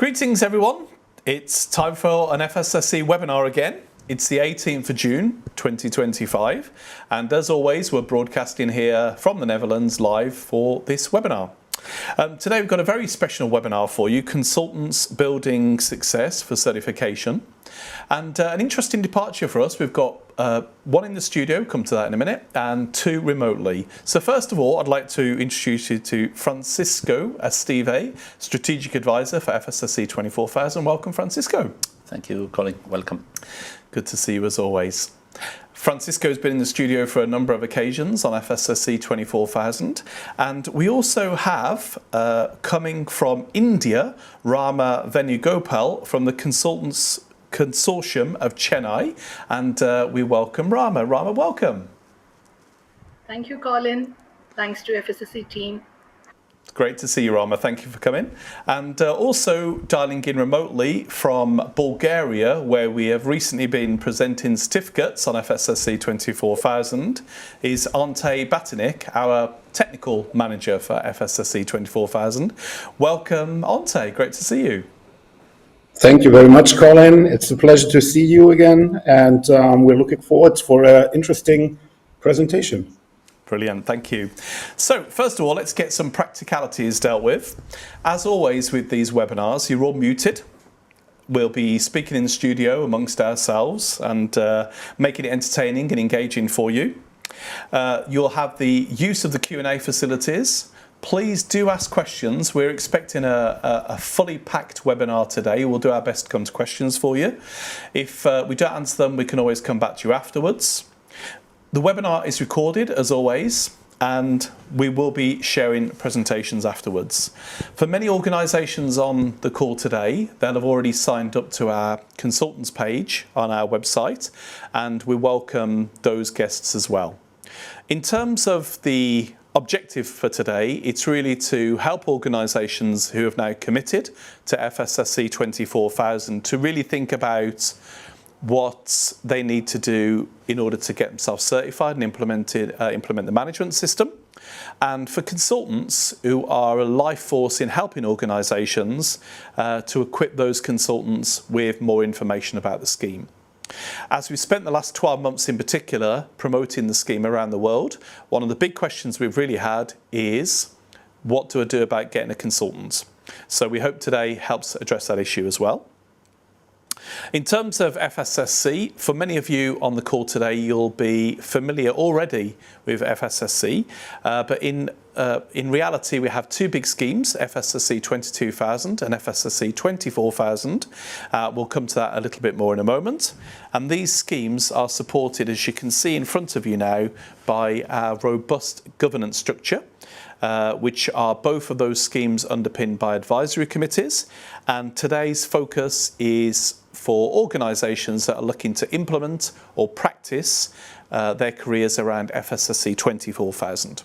Greetings everyone, it's time for an FSSC webinar again. It's the 18th of June 2025 and as always we're broadcasting here from the Netherlands live for this webinar. Today we've got a very special webinar for you, Consultants Building Success for Certification, and an interesting departure for us. We've got one in the studio, come to that in a minute, and two remotely. So first of all, I'd like to introduce you to Francisco Esteve, Strategic Advisor for FSSC 24000. Welcome, Francisco. Thank you, Colin. Welcome. Good to see you as always. Francisco's been in the studio for a number of occasions on FSSC 24000, and we also have coming from India, Rama Venugopal from the Consultants Consortium of Chennai, and we welcome Rama. Rama, welcome. Thank you, Colin. Thanks to FSSC team. Great to see you, Rama. Thank you for coming. And also dialing in remotely from Bulgaria, where we have recently been presenting certificates on FSSC 24000, is Ante Batinik, our technical manager for FSSC 24000. Welcome, Ante. Great to see you. Thank you very much, Colin. It's a pleasure to see you again, and we're looking forward for an interesting presentation. Brilliant, thank you. So first of all, let's get some practicalities dealt with. As always with these webinars, you're all muted. We'll be speaking in the studio amongst ourselves and making it entertaining and engaging for you. You'll have the use of the Q&A facilities. Please do ask questions. We're expecting a fully packed webinar today. We'll do our best to come to questions for you. If we don't answer them, we can always come back to you afterwards. The webinar is recorded as always, and we will be sharing presentations afterwards. For many organisations on the call today, they'll have already signed up to our consultants page on our website, and we welcome those guests as well. In terms of the objective for today, it's really to help organisations who have now committed to FSSC 24000 to really think about what they need to do in order to get themselves certified and implement the management system. And for consultants who are a life force in helping organisations to equip those consultants with more information about the scheme. As we've spent the last 12 months in particular promoting the scheme around the world, one of the big questions we've really had is, what do I do about getting a consultant? So we hope today helps address that issue as well. In terms of FSSC, for many of you on the call today, you'll be familiar already with FSSC, but in reality, we have two big schemes, FSSC 22000 and FSSC 24000. We'll come to that a little bit more in a moment. And these schemes are supported, as you can see in front of you now, by our robust governance structure, which are both of those schemes underpinned by advisory committees. And today's focus is for organisations that are looking to implement or practice their careers around FSSC 24000.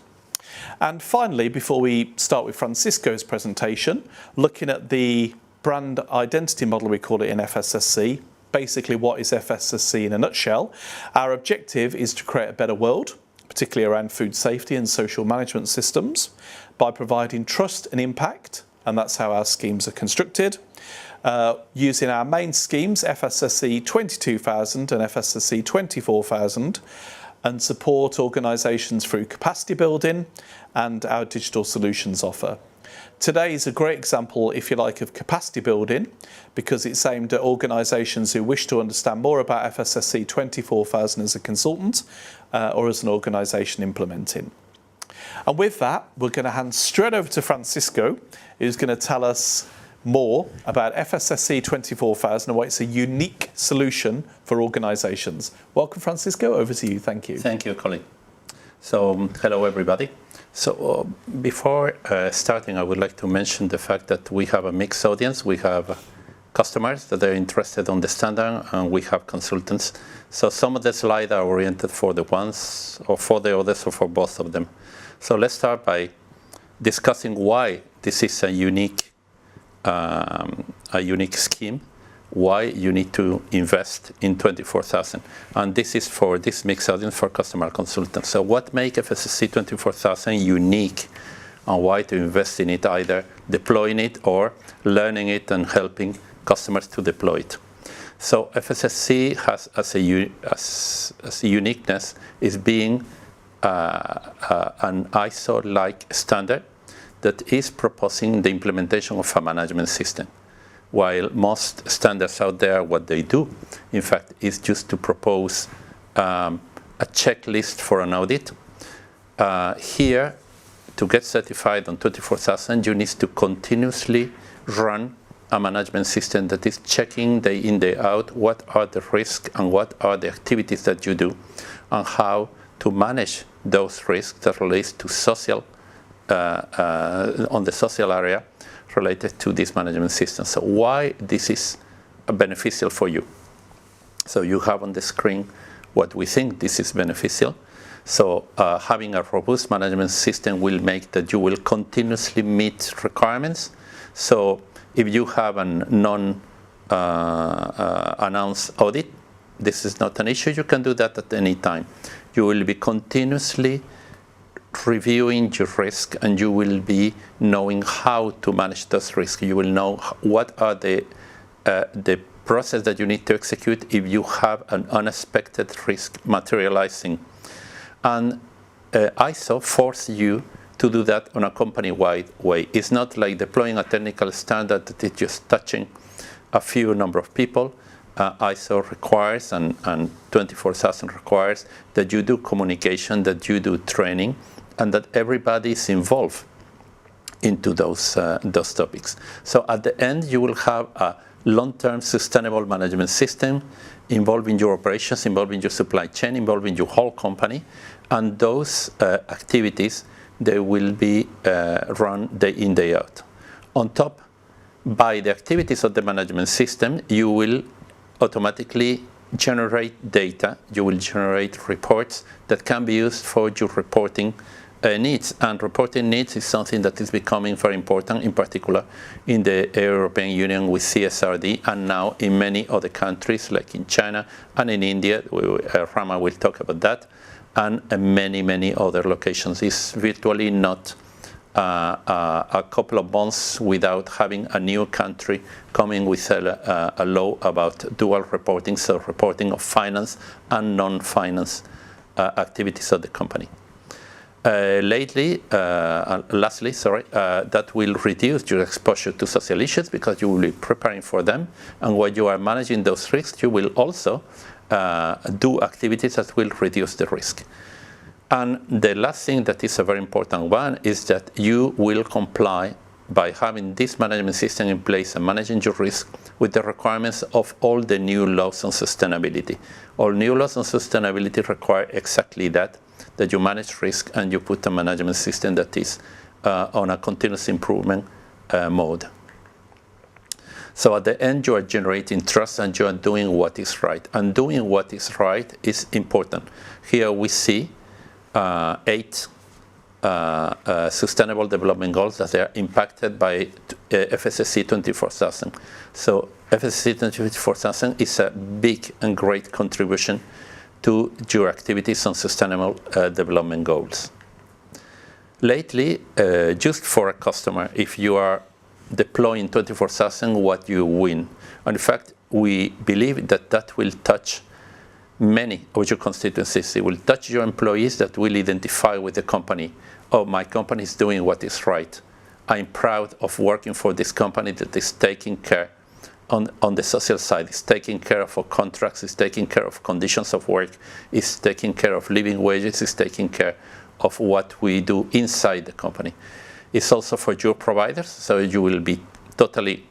And finally, before we start with Francisco's presentation, looking at the brand identity model, we call it in FSSC, basically what is FSSC in a nutshell. Our objective is to create a better world, particularly around food safety and social management systems, by providing trust and impact, and that's how our schemes are constructed. Using our main schemes, FSSC 22000 and FSSC 24000, and support organisations through capacity building and our digital solutions offer. Today is a great example, if you like, of capacity building, because it's aimed at organisations who wish to understand more about FSSC 24000 as a consultant or as an organisation implementing. And with that, we're going to hand straight over to Francisco, who's going to tell us more about FSSC 24000 and why it's a unique solution for organisations. Welcome, Francisco. Over to you. Thank you. Thank you, Colin. So, hello, everybody. So, before starting, I would like to mention the fact that we have a mixed audience. We have customers that are interested on the standard, and we have consultants. So, some of the slides are oriented for the ones, or for the others, or for both of them. So, let's start by discussing why this is a unique scheme, why you need to invest in 24000. And this is for this mixed audience for customer consultants. So what makes FSSC 24000 unique and why to invest in it, either deploying it or learning it and helping customers to deploy it. So FSSC has as a uniqueness is being an ISO-like standard that is proposing the implementation of a management system. While most standards out there, what they do, in fact, is just to propose a checklist for an audit. Here, to get certified on 24000, you need to continuously run a management system that is checking day in, day out what are the risks and what are the activities that you do, and how to manage those risks that relate to social, on the social area related to this management system. So why this is beneficial for you? So you have on the screen what we think this is beneficial. So having a robust management system will make that you will continuously meet requirements. So if you have a non-announced audit, this is not an issue. You can do that at any time. You will be continuously reviewing your risk, and you will be knowing how to manage those risks. You will know what are the process that you need to execute if you have an unexpected risk materializing. And ISO forces you to do that on a company-wide way. It's not like deploying a technical standard that is just touching a few number of people. ISO requires, and 24000 requires, that you do communication, that you do training, and that everybody is involved into those topics. So at the end, you will have a long-term sustainable management system involving your operations, involving your supply chain, involving your whole company, and those activities, they will be run day in, day out. On top, by the activities of the management system, you will automatically generate data, you will generate reports that can be used for your reporting needs. And reporting needs is something that is becoming very important, in particular in the European Union with CSRD, and now in many other countries like in China and in India. Rama will talk about that, and many, many other locations. It's virtually not a couple of months without having a new country coming with a law about dual reporting, so reporting of finance and non-finance activities of the company. Lastly, that will reduce your exposure to social issues because you will be preparing for them, and while you are managing those risks, you will also do activities that will reduce the risk. And the last thing that is a very important one is that you will comply by having this management system in place and managing your risk with the requirements of all the new laws on sustainability. All new laws on sustainability require exactly that you manage risk and you put a management system that is on a continuous improvement mode. So at the end, you are generating trust and you are doing what is right. And doing what is right is important. Here we see 8 sustainable development goals that are impacted by FSSC 24000. So FSSC 24000 is a big and great contribution to your activities on sustainable development goals. Lately, just for a customer, if you are deploying 24000, what you win. And in fact, we believe that that will touch many of your constituencies. It will touch your employees that will identify with the company. Oh, my company is doing what is right. I'm proud of working for this company that is taking care on the social side, is taking care of our contracts, is taking care of conditions of work, is taking care of living wages, is taking care of what we do inside the company. It's also for your providers, so you will be totally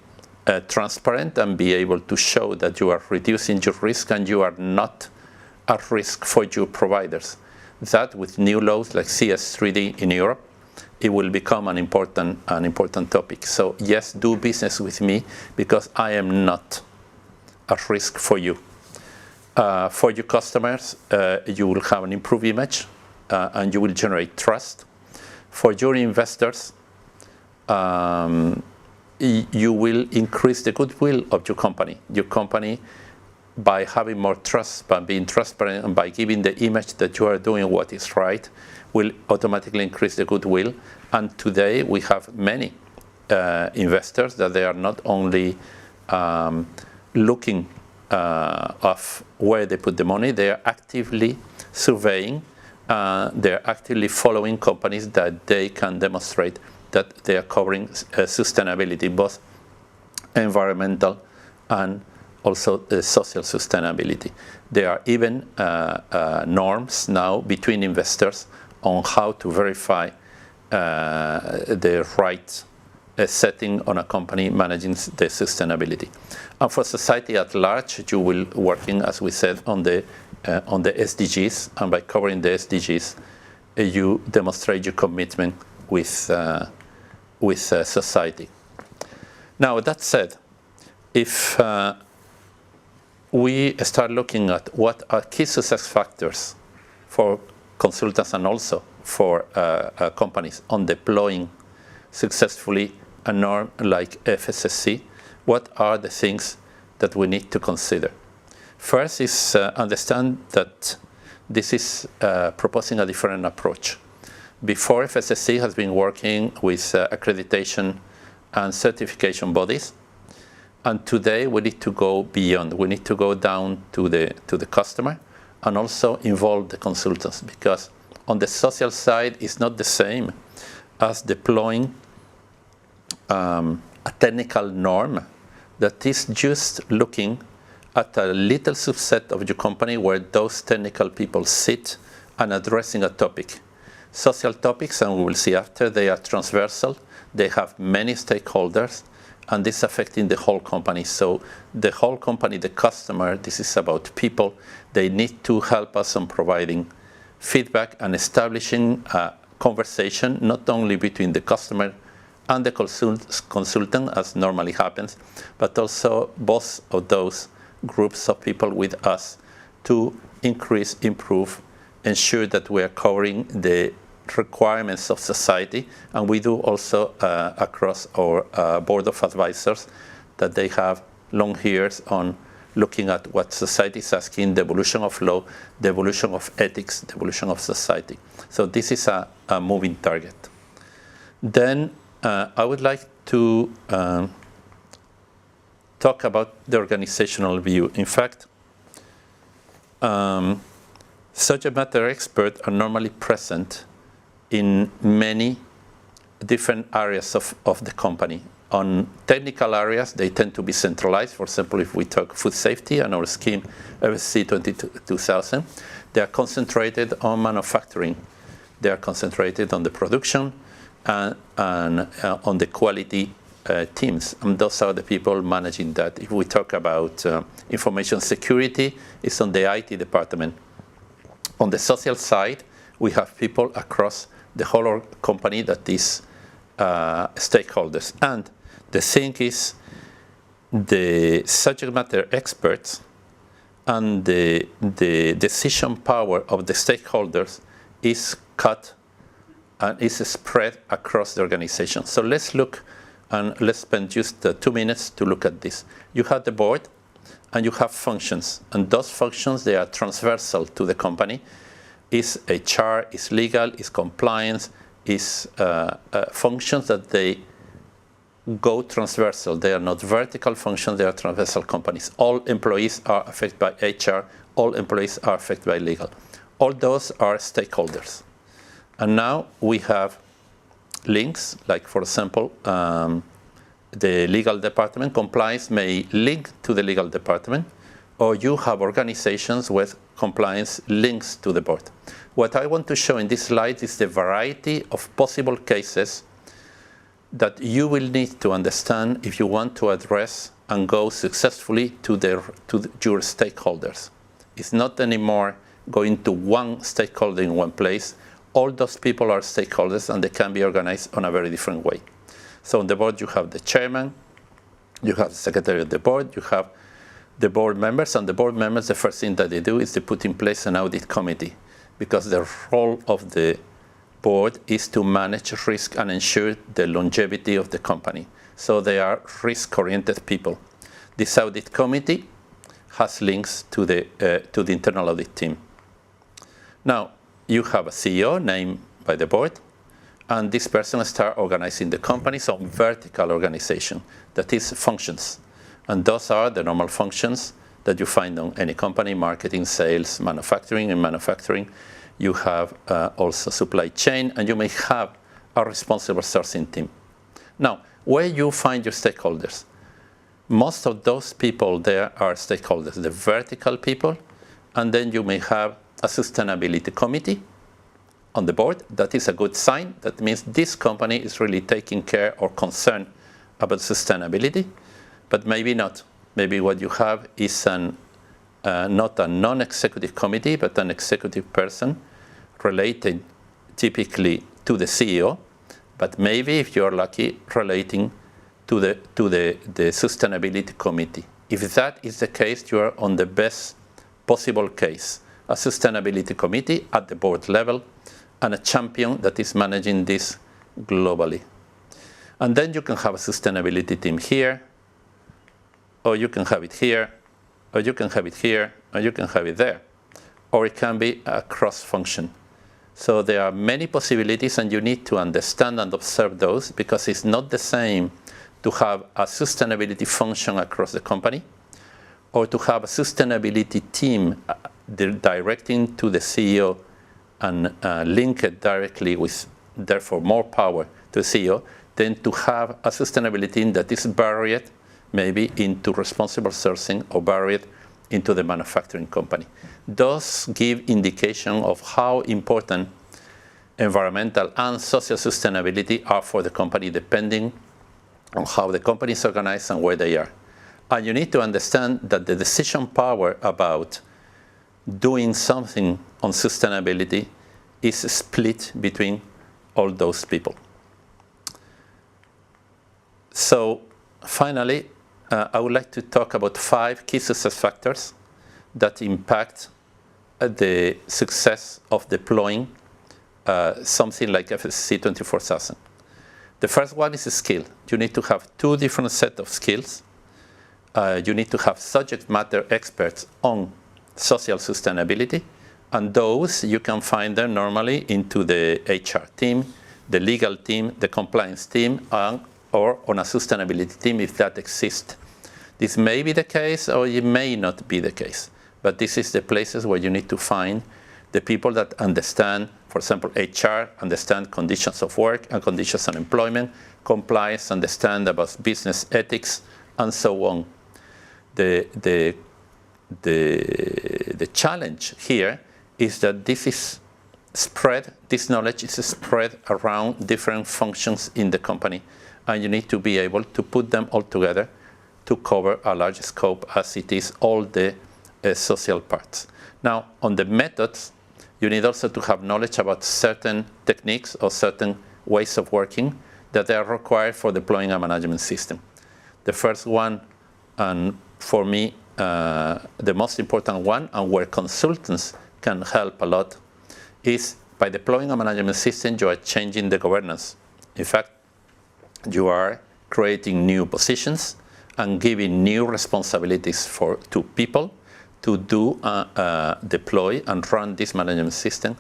transparent and be able to show that you are reducing your risk and you are not at risk for your providers. That with new laws like CS3D in Europe, it will become an important topic. So yes, do business with me because I am not at risk for you. For your customers, you will have an improved image and you will generate trust. For your investors, you will increase the goodwill of your company. Your company by having more trust, by being transparent, and by giving the image that you are doing what is right, will automatically increase the goodwill. And today we have many investors that they are not only looking of where they put the money, they are actively surveying, they are actively following companies that they can demonstrate that they are covering sustainability, both environmental and also social sustainability. There are even norms now between investors on how to verify the right setting on a company managing the sustainability. And for society at large, you will working, as we said, on the SDGs, and by covering the SDGs, you demonstrate your commitment with society. Now, that said, if we start looking at what are key success factors for consultants and also for companies on deploying successfully a norm like FSSC, what are the things that we need to consider? First is understand that this is proposing a different approach. Before, FSSC has been working with accreditation and certification bodies, and today we need to go beyond. We need to go down to the customer and also involve the consultants, because on the social side it's not the same as deploying a technical norm that is just looking at a little subset of your company where those technical people sit and addressing a topic. Social topics, and we will see after, they are transversal, they have many stakeholders, and this is affecting the whole company. So the whole company, the customer, this is about people, they need to help us on providing feedback and establishing a conversation, not only between the customer and the consultant, as normally happens, but also both of those groups of people with us to increase, improve, ensure that we are covering the requirements of society. And we do also across our board of advisors that they have long years on looking at what society is asking, the evolution of law, the evolution of ethics, the evolution of society. So this is a moving target. Then I would like to talk about the organizational view. In fact, subject matter experts are normally present in many different areas of the company. On technical areas, they tend to be centralized. For example, if we talk food safety and our scheme FSSC 2000, they are concentrated on manufacturing. They are concentrated on the production and on the quality teams. And those are the people managing that. If we talk about information security, it's on the IT department. On the social side, we have people across the whole company that is stakeholders. And the thing is, the subject matter experts and the decision power of the stakeholders is cut and is spread across the organization. So let's look and let's spend just 2 minutes to look at this. You have the board and you have functions, and those functions, they are transversal to the company. Is HR, is legal, is compliance, is functions that they go transversal. They are not vertical functions, they are transversal companies. All employees are affected by HR, all employees are affected by legal. All those are stakeholders. And now we have links, like for example, the legal department. Compliance may link to the legal department, or you have organizations with compliance links to the board. What I want to show in this slide is the variety of possible cases that you will need to understand if you want to address and go successfully to your stakeholders. It's not anymore going to one stakeholder in one place. All those people are stakeholders and they can be organized on a very different way. So on the board you have the chairman, you have the secretary of the board, you have the board members, and the board members, the first thing that they do is they put in place an audit committee, because the role of the board is to manage risk and ensure the longevity of the company. So they are risk-oriented people. This audit committee has links to the internal audit team. Now, you have a CEO named by the board, and this person starts organizing the company, so vertical organization, that is functions. And those are the normal functions that you find on any company: marketing, sales, manufacturing. In manufacturing, you have also supply chain, and you may have a responsible sourcing team. Now, where you find your stakeholders? Most of those people there are stakeholders, the vertical people, and then you may have a sustainability committee on the board. That is a good sign. That means this company is really taking care or concerned about sustainability, but maybe not. Maybe what you have is not a non-executive committee, but an executive person related typically to the CEO, but maybe, if you're lucky, relating to the sustainability committee. If that is the case, you are on the best possible case: a sustainability committee at the board level and a champion that is managing this globally. And then you can have a sustainability team here, or you can have it here, or you can have it here, or you can have it there. Or it can be a cross-function. So there are many possibilities, and you need to understand and observe those, because it's not the same to have a sustainability function across the company, or to have a sustainability team directing to the CEO and link it directly with, therefore, more power to the CEO, than to have a sustainability team that is buried maybe into responsible sourcing or buried into the manufacturing company. Those give indication of how important environmental and social sustainability are for the company, depending on how the company is organized and where they are. And you need to understand that the decision power about doing something on sustainability is split between all those people. So finally, I would like to talk about 5 key success factors that impact the success of deploying something like FSSC 24000. The first one is a skill. You need to have 2 different sets of skills. You need to have subject matter experts on social sustainability, and those you can find them normally into the HR team, the legal team, the compliance team, or on a sustainability team if that exists. This may be the case, or it may not be the case, but this is the places where you need to find the people that understand, for example, HR, understand conditions of work and conditions of employment, compliance, understand about business ethics, and so on. The challenge here is that this knowledge is spread around different functions in the company, and you need to be able to put them all together to cover a large scope as it is all the social parts. Now, on the methods, you need also to have knowledge about certain techniques or certain ways of working that are required for deploying a management system. The first one, and for me, the most important one, and where consultants can help a lot, is by deploying a management system, you are changing the governance. In fact, you are creating new positions and giving new responsibilities to people to deploy and run this management system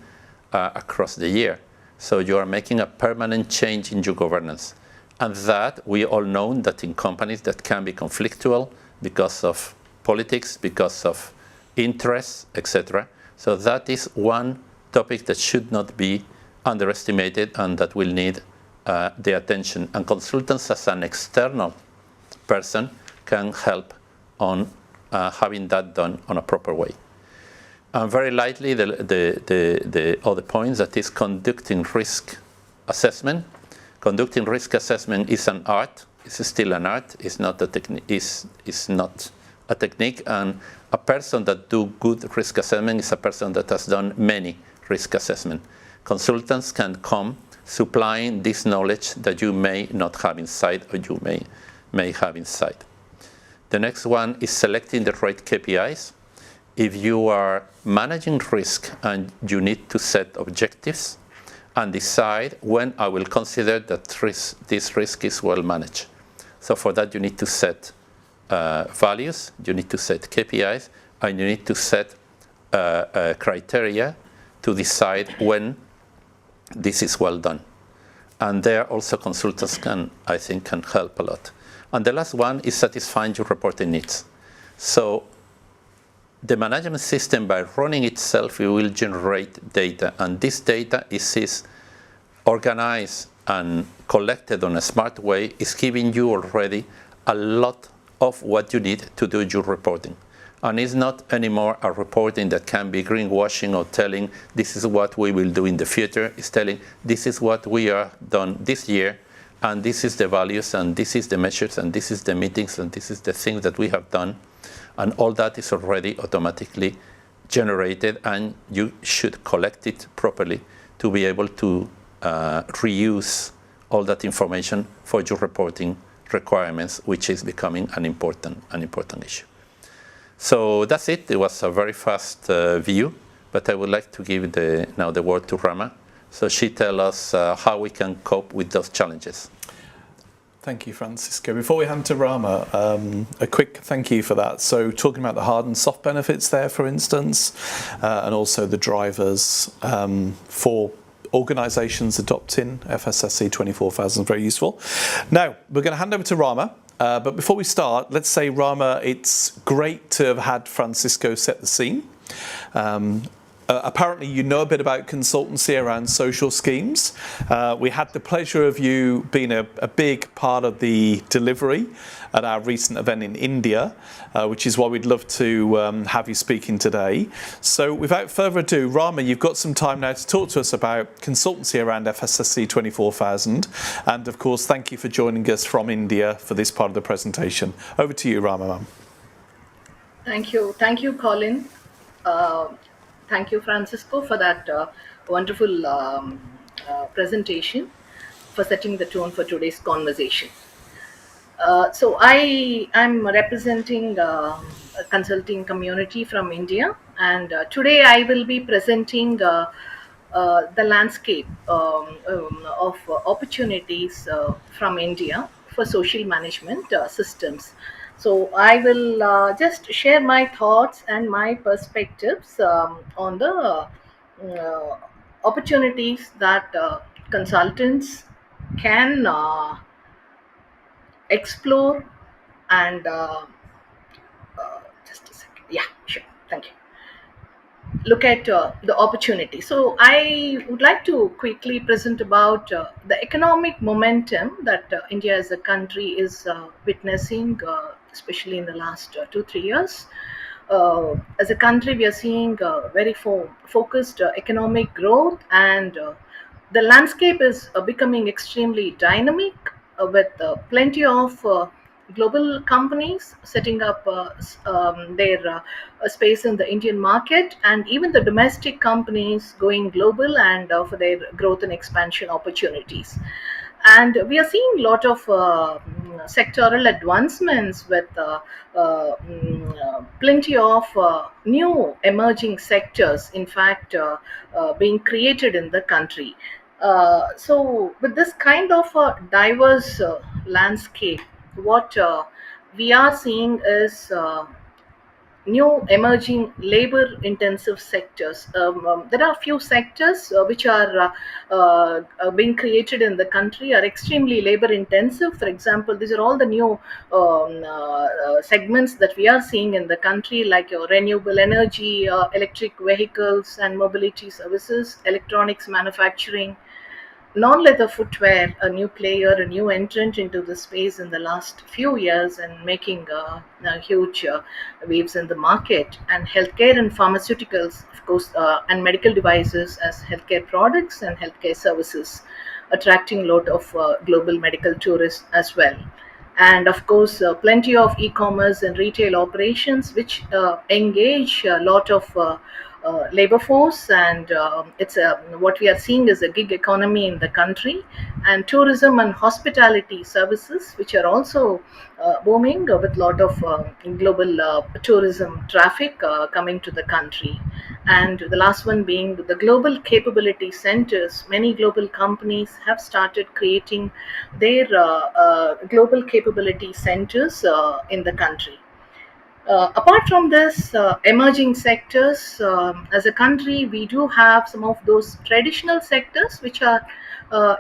across the year. So you are making a permanent change in your governance. And that, we all know that in companies that can be conflictual because of politics, because of interests, etc. So that is one topic that should not be underestimated and that will need the attention. And consultants, as an external person, can help on having that done on a proper way. And very lightly, the other points, that is conducting risk assessment. Conducting risk assessment is an art. It's still an art. It's not a technique. It's not a technique. And a person that do good risk assessment is a person that has done many risk assessment. Consultants can come supplying this knowledge that you may not have inside, or you may have inside. The next one is selecting the right KPIs. If you are managing risk and you need to set objectives and decide when I will consider that this risk is well managed. So for that you need to set values, you need to set KPIs, and you need to set criteria to decide when this is well done. And there also consultants can help a lot. And the last one is satisfying your reporting needs. So the management system, by running itself, it will generate data, and this data is organized and collected on a smart way, is giving you already a lot of what you need to do your reporting. And it's not anymore a reporting that can be greenwashing or telling this is what we will do in the future. It's telling this is what we are done this year, and this is the values, and this is the measures, and this is the meetings, and this is the things that we have done. And all that is already automatically generated, and you should collect it properly to be able to reuse all that information for your reporting requirements, which is becoming an important issue. So that's it. It was a very fast view, but I would like to give now the word to Rama, so she tell us how we can cope with those challenges. Thank you, Francisco. Before we hand to Rama, a quick thank you for that. So talking about the hard and soft benefits there, for instance, and also the drivers for organisations adopting FSSC 24000, very useful. Now, we're going to hand over to Rama. But before we start, let's say, Rama, it's great to have had Francisco set the scene. Apparently you know a bit about consultancy around social schemes. We had the pleasure of you being a big part of the delivery at our recent event in India, which is why we'd love to have you speaking today. So without further ado, Rama, you've got some time now to talk to us about consultancy around FSSC 24000. And of course, thank you for joining us from India for this part of the presentation. Over to you, Rama, ma'am. Thank you, Colin. Thank you, Francisco, for that wonderful presentation, for setting the tone for today's conversation. So I am representing a consulting community from India, and today I will be presenting the landscape of opportunities from India for social management systems. So I will just share my thoughts and my perspectives on the opportunities that consultants can explore and just a second. Yeah, sure. Thank you. Look at the opportunity. So I would like to quickly present about the economic momentum that India as a country is witnessing, especially in the last 2-3 years. As a country, we are seeing very focused economic growth, and the landscape is becoming extremely dynamic with plenty of global companies setting up their space in the Indian market, and even the domestic companies going global and for their growth and expansion opportunities. And we are seeing a lot of sectoral advancements with plenty of new emerging sectors, in fact, being created in the country. So with this kind of diverse landscape, what we are seeing is new emerging labor intensive sectors. There are a few sectors which are being created in the country, are extremely labor intensive. For example, these are all the new segments that we are seeing in the country, like renewable energy, electric vehicles and mobility services, electronics manufacturing, non-leather footwear, a new player, a new entrant into the space in the last few years, and making huge waves in the market, and healthcare and pharmaceuticals, of course, and medical devices as healthcare products and healthcare services, attracting a lot of global medical tourists as well. And of course, plenty of e-commerce and retail operations which engage a lot of labor force, and it's what we are seeing is a gig economy in the country, and tourism and hospitality services, which are also booming with a lot of global tourism traffic coming to the country. And the last one being the global capability centers. Many global companies have started creating their global capability centers in the country. Apart from this, emerging sectors, as a country, we do have some of those traditional sectors which are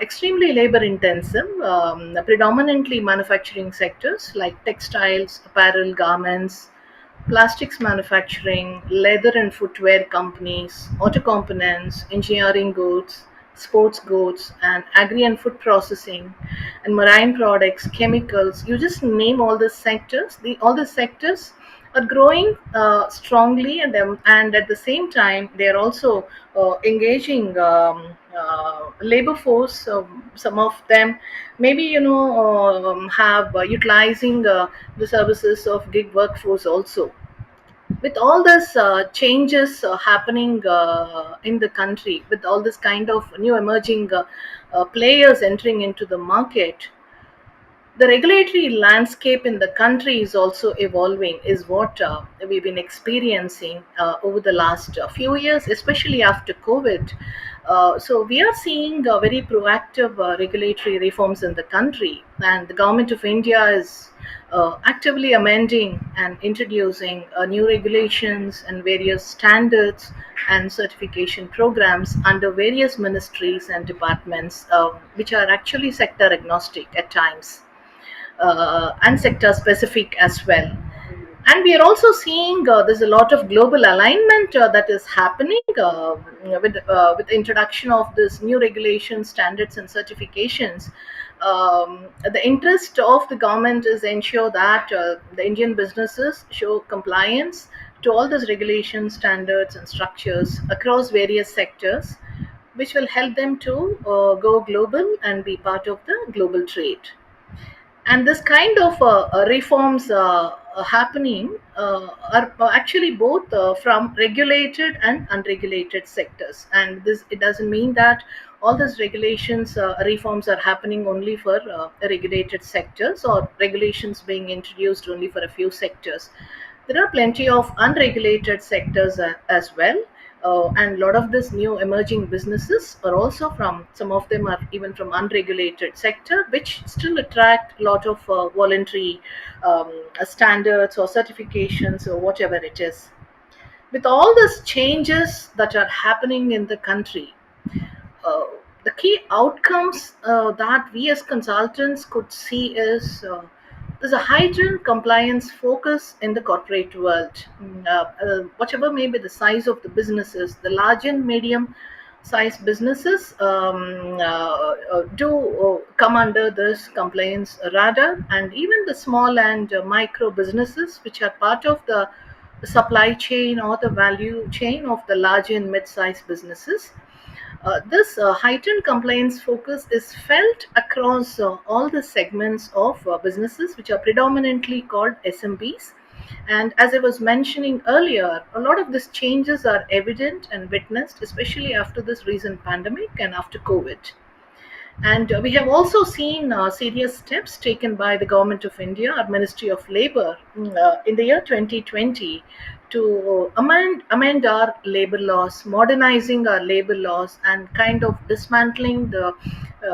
extremely labor intensive, predominantly manufacturing sectors like textiles, apparel, garments, plastics manufacturing, leather and footwear companies, auto components, engineering goods, sports goods, and agri and food processing, and marine products, chemicals. You just name all the sectors. All the sectors are growing strongly, and at the same time, they are also engaging labor force. Some of them maybe have utilizing the services of gig workforce also. With all this changes happening in the country, with all this kind of new emerging players entering into the market, the regulatory landscape in the country is also evolving, is what we've been experiencing over the last few years, especially after COVID. So we are seeing very proactive regulatory reforms in the country, and the government of India is actively amending and introducing new regulations and various standards and certification programs under various ministries and departments, which are actually sector agnostic at times, and sector specific as well. And we are also seeing there's a lot of global alignment that is happening with the introduction of this new regulations, standards, and certifications. The interest of the government is ensure that the Indian businesses show compliance to all these regulations, standards, and structures across various sectors, which will help them to go global and be part of the global trade. And this kind of reforms happening are actually both from regulated and unregulated sectors. And this, it doesn't mean that all these regulations reforms are happening only for regulated sectors, or regulations being introduced only for a few sectors. There are plenty of unregulated sectors as well, and a lot of these new emerging businesses are also from, some of them are even from unregulated sector, which still attract a lot of voluntary standards or certifications or whatever it is. With all these changes that are happening in the country, uh, the key outcomes that we as consultants could see is there's a heightened compliance focus in the corporate world. Whatever may be the size of the businesses, the large and medium size businesses do come under this compliance radar, and even the small and micro businesses, which are part of the supply chain or the value chain of the large and mid-sized businesses. This heightened compliance focus is felt across all the segments of businesses, which are predominantly called SMBs. And as I was mentioning earlier, a lot of these changes are evident and witnessed, especially after this recent pandemic and after COVID. And we have also seen serious steps taken by the Government of India, our Ministry of Labour, in the year 2020 to amend our labour laws, modernizing our labour laws, and kind of dismantling the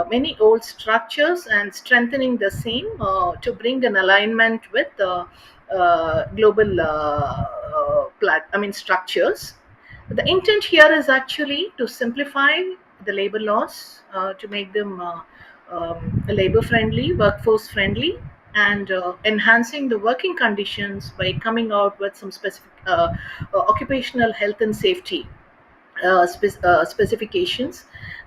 many old structures and strengthening the same to bring an alignment with the global structures. The intent here is actually to simplify the labor laws, to make them labor friendly, workforce friendly, and enhancing the working conditions by coming out with some specific occupational health and safety specifications,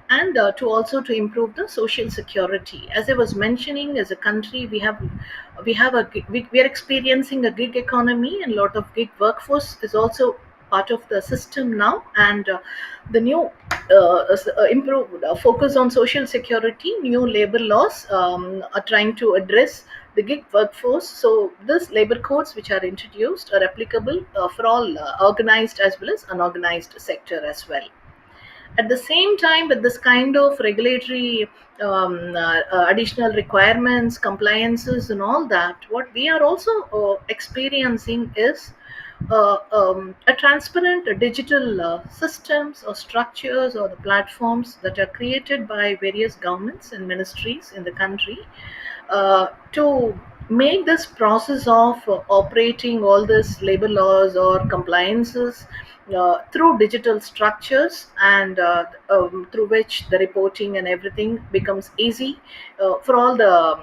and to also to improve the social security. As I was mentioning, as a country, we are experiencing a gig economy, and a lot of gig workforce is also part of the system now. And the new improved focus on social security, new labor laws are trying to address the gig workforce. So these labor codes which are introduced are applicable for all organized as well as unorganized sector as well. At the same time, with this kind of regulatory additional requirements, compliances, and all that, what we are also experiencing is a transparent digital systems or structures or the platforms that are created by various governments and ministries in the country to make this process of operating all this labor laws or compliances through digital structures, and through which the reporting and everything becomes easy for all the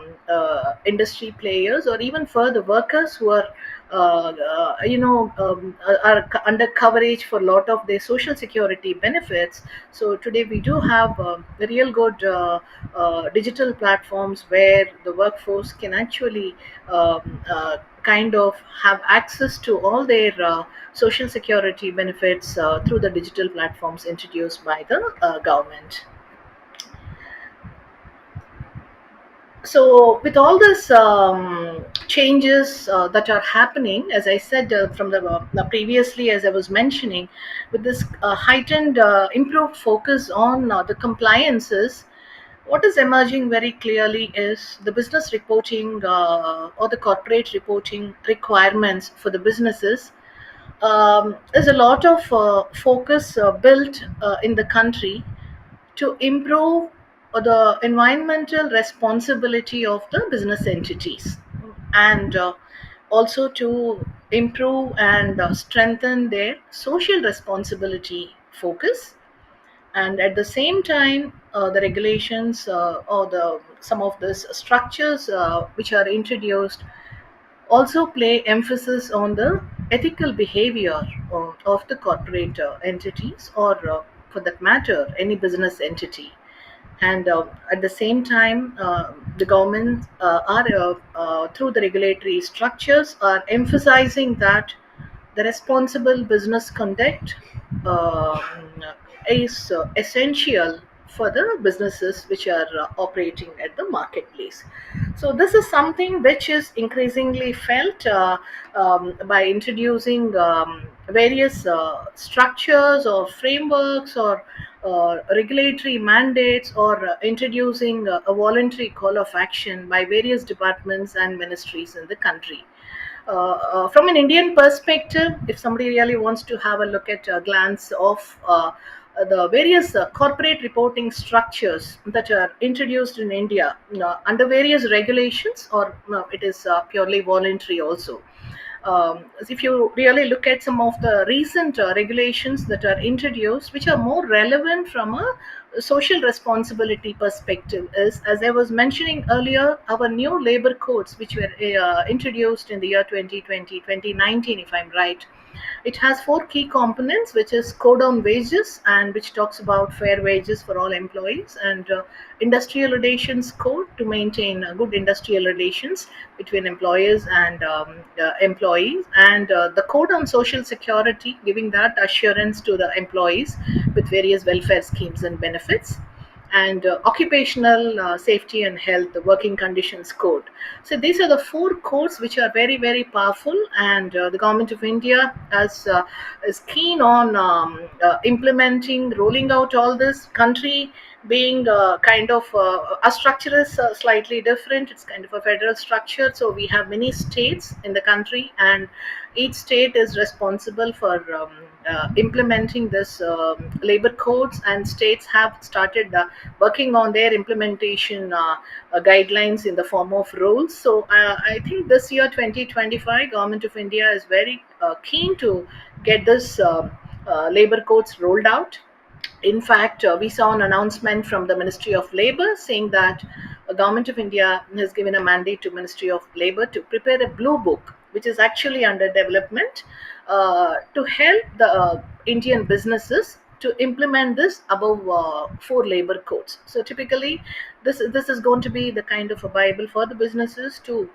industry players, or even for the workers who are under coverage for a lot of their social security benefits. So today we do have real good digital platforms where the workforce can actually kind of have access to all their social security benefits through the digital platforms introduced by the government. So with all these changes that are happening, as I said from the previously, as I was mentioning, with this heightened improved focus on the compliances, what is emerging very clearly is the business reporting or the corporate reporting requirements for the businesses. There's a lot of focus built in the country to improve the environmental responsibility of the business entities, and also to improve and strengthen their social responsibility focus. And at the same time, the regulations or the some of these structures which are introduced also play emphasis on the ethical behavior of the corporate entities, or for that matter any business entity. And at the same time, the government are through the regulatory structures are emphasizing that the responsible business conduct um, is essential for the businesses which are operating at the marketplace. So this is something which is increasingly felt by introducing various structures or frameworks or regulatory mandates, or introducing a voluntary call of action by various departments and ministries in the country. From an Indian perspective, if somebody really wants to have a look at a glance of the various corporate reporting structures that are introduced in India under various regulations, or it is purely voluntary also. If you really look at some of the recent regulations that are introduced, which are more relevant from a social responsibility perspective, is, as I was mentioning earlier, our new labor codes, which were introduced in the year 2020, 2019, if I'm right. It has four key components, which is code on wages, and which talks about fair wages for all employees, and industrial relations code to maintain good industrial relations between employers and employees, and the code on social security, giving that assurance to the employees with various welfare schemes and benefits, and occupational safety and health, the working conditions code. So these are the four codes which are very, very powerful, and the government of India is keen on implementing, rolling out all this. Country being kind of our structure is slightly different. It's kind of a federal structure, so we have many states in the country, and each state is responsible for implementing this labor codes, and states have started working on their implementation guidelines in the form of rules. So I think this year 2025 government of India is very keen to get this labor codes rolled out. In fact, we saw an announcement from the Ministry of Labor saying that the government of India has given a mandate to Ministry of Labor to prepare a blue book, which is actually under development, to help the Indian businesses to implement this above four labor codes. So typically, this is going to be the kind of a bible for the businesses to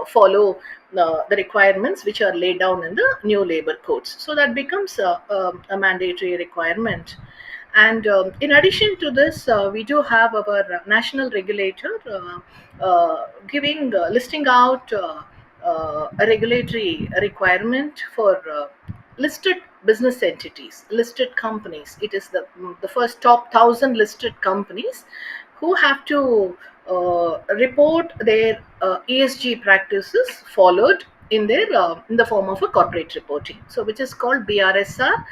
follow the requirements which are laid down in the new labor codes. So that becomes a mandatory requirement. And in addition to this, we do have our national regulator giving listing out a regulatory requirement for listed business entities, listed companies. It is the first top 1,000 listed companies who have to report their ESG practices followed in the form of a corporate reporting. So, which is called BRSR,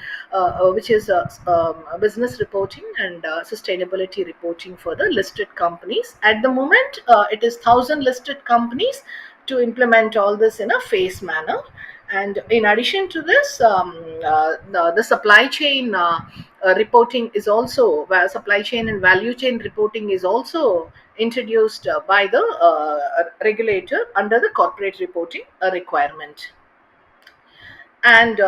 which is business reporting and sustainability reporting for the listed companies. At the moment, it is 1,000 listed companies to implement all this in a phased manner. And in addition to this, the supply chain reporting is also, supply chain and value chain reporting is also introduced by the regulator under the corporate reporting requirement. And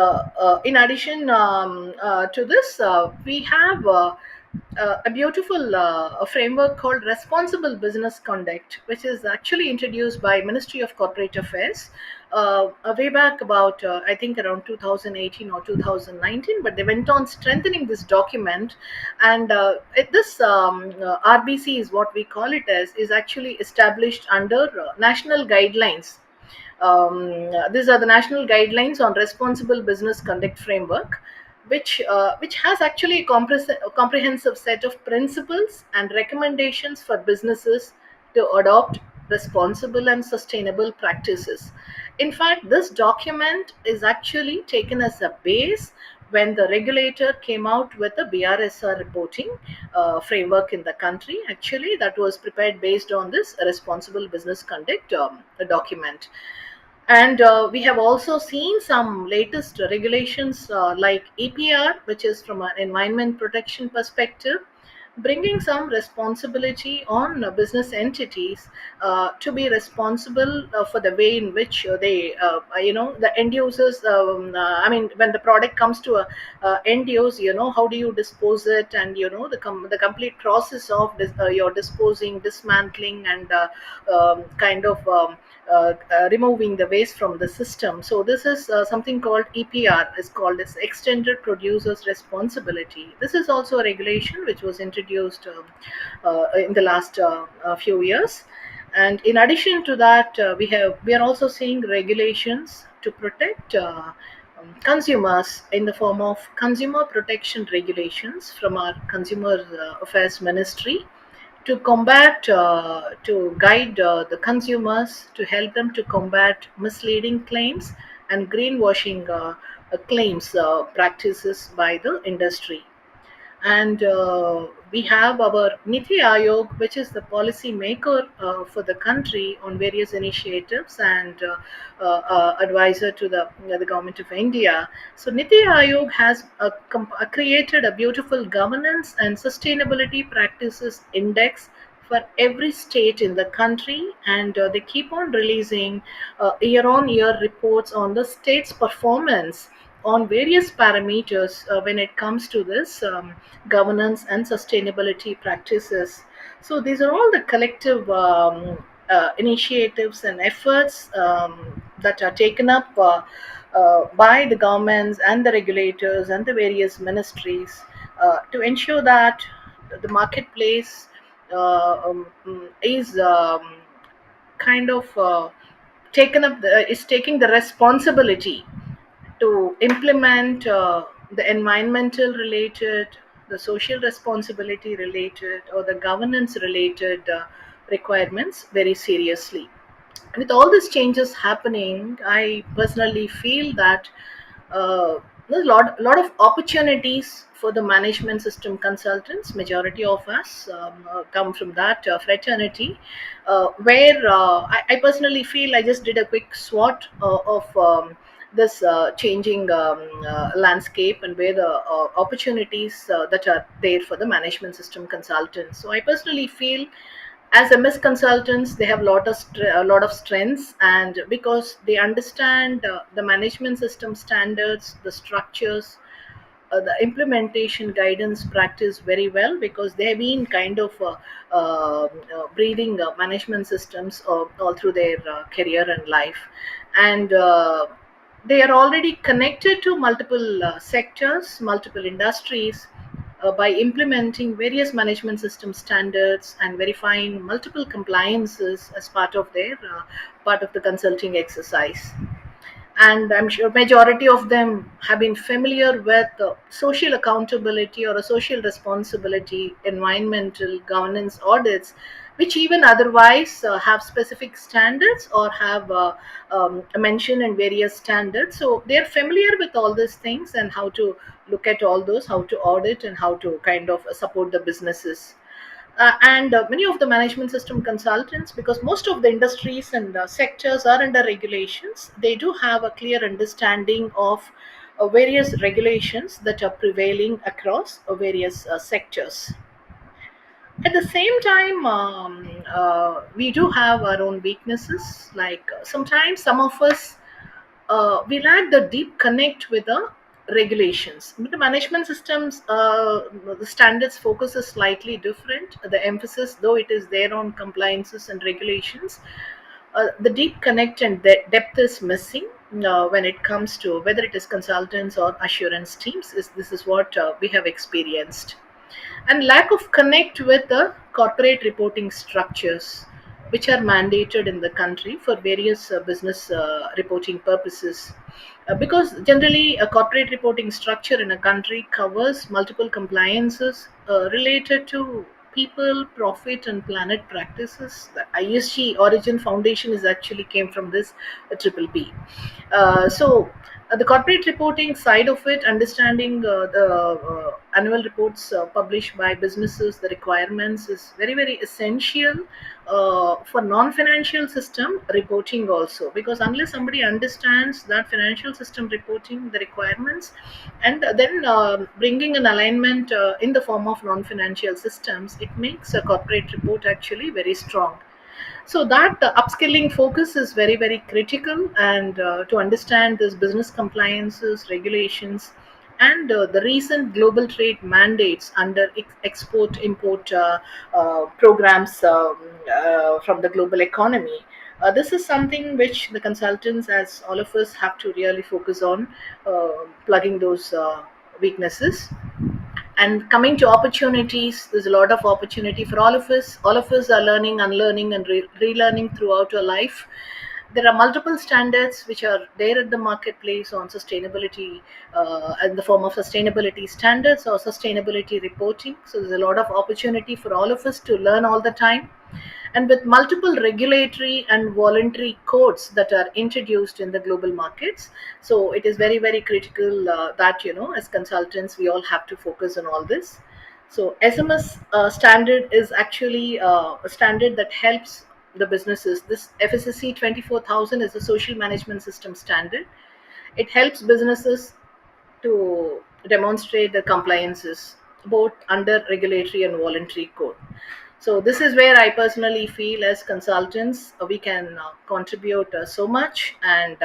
in addition to this, we have a beautiful a framework called responsible business conduct, which is actually introduced by Ministry of Corporate Affairs way back about I think around 2018 or 2019. But they went on strengthening this document, and this RBC is what we call it as, is actually established under national guidelines. These are the national guidelines on responsible business conduct framework, which has actually a comprehensive set of principles and recommendations for businesses to adopt responsible and sustainable practices. In fact, this document is actually taken as a base when the regulator came out with the BRSR reporting framework in the country. Actually, that was prepared based on this responsible business conduct document. And we have also seen some latest regulations like EPR, which is from an environment protection perspective, bringing some responsibility on business entities to be responsible for the way in which the end users. I mean, when the product comes to a end use, how do you dispose it, and the complete process of your disposing, dismantling, and kind of. Removing the waste from the system. So this is something called EPR, is called as Extended Producers Responsibility. This is also a regulation which was introduced in the last few years. And in addition to that, we are also seeing regulations to protect consumers in the form of consumer protection regulations from our Consumer Affairs Ministry, to combat, to guide the consumers, to help them to combat misleading claims and greenwashing claims practices by the industry. And we have our Niti Aayog, which is the policy maker for the country on various initiatives, and advisor to the government of India. So Niti Aayog has created a beautiful governance and sustainability practices index for every state in the country, and they keep on releasing year on year reports on the state's performance on various parameters when it comes to this governance and sustainability practices. So these are all the collective initiatives and efforts that are taken up by the governments and the regulators and the various ministries to ensure that the marketplace is kind of is taking the responsibility to implement the environmental related, the social responsibility related, or the governance related requirements very seriously. With all these changes happening, I personally feel that there's a lot of opportunities for the management system consultants. Majority of us come from that fraternity, where I personally feel, I just did a quick SWOT of this changing landscape, and where the opportunities that are there for the management system consultants. So I personally feel, as MS consultants, they have a lot of strengths, and because they understand the management system standards, the structures, the implementation guidance practice very well, because they have been kind of breathing management systems all through their career and life. And they are already connected to multiple sectors, multiple industries, by implementing various management system standards and verifying multiple compliances as part of the consulting exercise. And I'm sure majority of them have been familiar with social accountability or a social responsibility, environmental governance audits, which even otherwise have specific standards or have mentioned in various standards. So they're familiar with all these things and how to look at all those, how to audit, and how to kind of support the businesses. And many of the management system consultants, because most of the industries and sectors are under regulations, they do have a clear understanding of various regulations that are prevailing across various sectors. At the same time, we do have our own weaknesses. Like sometimes some of us we lack the deep connect with the regulations. But the management systems, the standards focus is slightly different. The emphasis, though it is there on compliances and regulations, the deep connect and depth is missing when it comes to whether it is consultants or assurance teams. This is what we have experienced. And lack of connect with the corporate reporting structures which are mandated in the country for various business reporting purposes. Because generally a corporate reporting structure in a country covers multiple compliances related to people, profit, and planet practices. The ISG origin foundation is actually came from this triple P. The corporate reporting side of it, understanding the annual reports published by businesses, the requirements is very, very essential for non-financial system reporting also. Because unless somebody understands that financial system reporting, the requirements, and then bringing an alignment in the form of non-financial systems, it makes a corporate report actually very strong. So that upskilling focus is very, very critical, and to understand this business compliances regulations and the recent global trade mandates under export import programs from the global economy. This is something which the consultants, as all of us, have to really focus on, plugging those weaknesses. And coming to opportunities, there's a lot of opportunity for all of us are learning, unlearning, and relearning throughout our life. There are multiple standards which are there at the marketplace on sustainability, in the form of sustainability standards or sustainability reporting. So there's a lot of opportunity for all of us to learn all the time. And with multiple regulatory and voluntary codes that are introduced in the global markets, so it is very, very critical that, as consultants, we all have to focus on all this. So SMS standard is actually a standard that helps the businesses. This FSSC 24000 is a social management system standard. It helps businesses to demonstrate the compliances both under regulatory and voluntary code. So this is where I personally feel as consultants we can contribute so much. And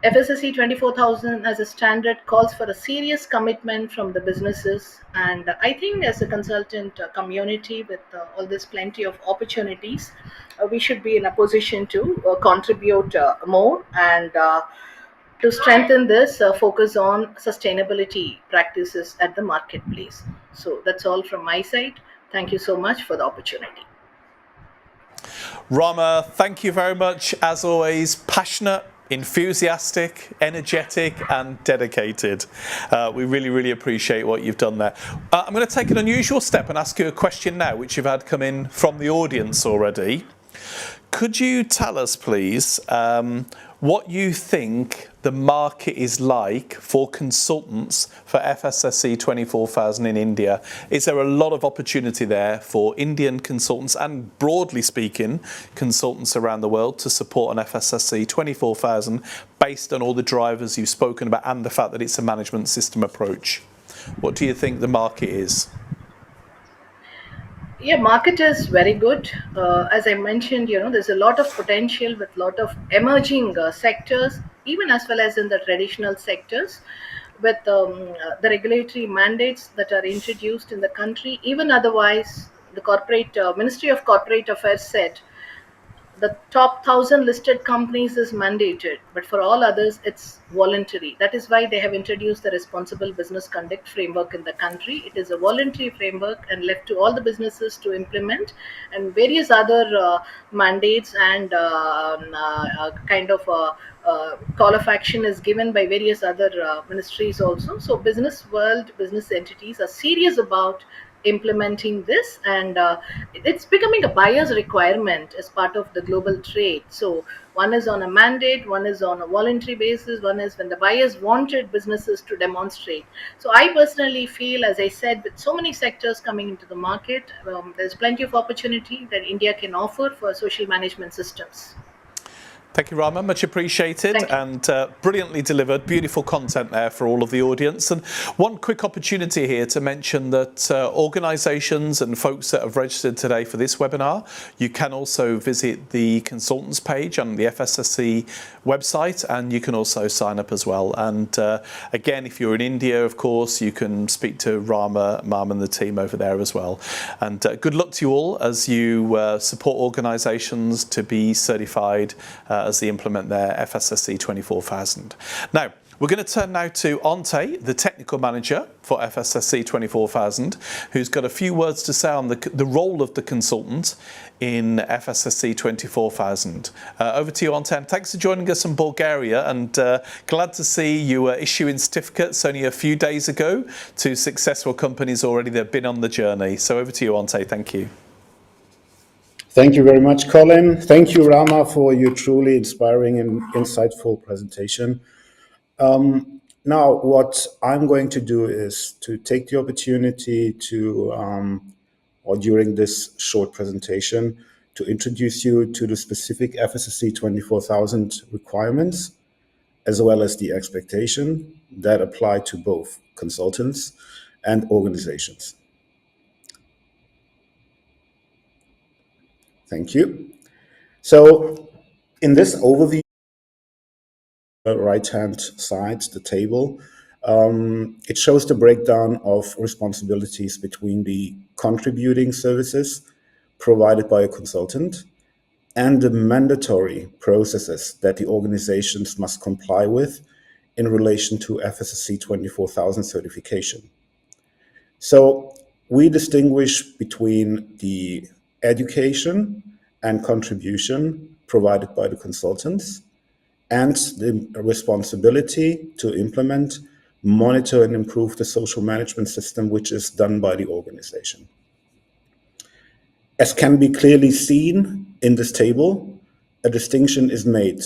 FSSC 24000 as a standard calls for a serious commitment from the businesses. And I think as a consultant community with all this plenty of opportunities, we should be in a position to contribute more and to strengthen this focus on sustainability practices at the marketplace. So that's all from my side. Thank you so much for the opportunity. Rama, thank you very much. As always, passionate, enthusiastic, energetic, and dedicated. We really, really appreciate what you've done there. I'm going to take an unusual step and ask you a question now, which you've had come in from the audience already. Could you tell us, please, what you think the market is like for consultants for FSSC 24000 in India? Is there a lot of opportunity there for Indian consultants and, broadly speaking, consultants around the world to support an FSSC 24000 based on all the drivers you've spoken about and the fact that it's a management system approach? What do you think the market is? Yeah, market is very good. As I mentioned, there's a lot of potential with lot of emerging sectors, even as well as in the traditional sectors, with the regulatory mandates that are introduced in the country. Even otherwise, the corporate Ministry of Corporate Affairs said the top 1,000 listed companies is mandated, but for all others, it's voluntary. That is why they have introduced the responsible business conduct framework in the country. It is a voluntary framework and left to all the businesses to implement, and various other mandates and kind of call of action is given by various other ministries also. So, business world, business entities are serious about implementing this, and it's becoming a buyer's requirement as part of the global trade. So one is on a mandate, one is on a voluntary basis, one is when the buyers wanted businesses to demonstrate. So I personally feel, as I said, with so many sectors coming into the market, there's plenty of opportunity that India can offer for social management systems. Thank you, Rama. Much appreciated. Thank you. And brilliantly delivered. Beautiful content there for all of the audience. And one quick opportunity here to mention that organisations and folks that have registered today for this webinar, you can also visit the consultants page on the FSSC website, and you can also sign up as well. And again, if you're in India, of course, you can speak to Rama, Mam and the team over there as well. And good luck to you all as you support organisations to be certified as they implement their FSSC 24000. Now, we're going to turn now to Ante, the technical manager for FSSC 24000, who's got a few words to say on the role of the consultant in FSSC 24000. Over to you, Ante, and thanks for joining us in Bulgaria, and glad to see you issuing certificates only a few days ago to successful companies already that have been on the journey. So over to you, Ante. Thank you. Thank you very much, Colin. Thank you, Rama, for your truly inspiring and insightful presentation. Now, what I'm going to do is to take the opportunity to, or during this short presentation, to introduce you to the specific FSSC 24000 requirements, as well as the expectation that apply to both consultants and organizations. Thank you. So in this overview, right-hand side, the table, it shows the breakdown of responsibilities between the contributing services provided by a consultant and the mandatory processes that the organizations must comply with in relation to FSSC 24000 certification. So we distinguish between the education and contribution provided by the consultants and the responsibility to implement, monitor, and improve the social management system, which is done by the organization. As can be clearly seen in this table, a distinction is made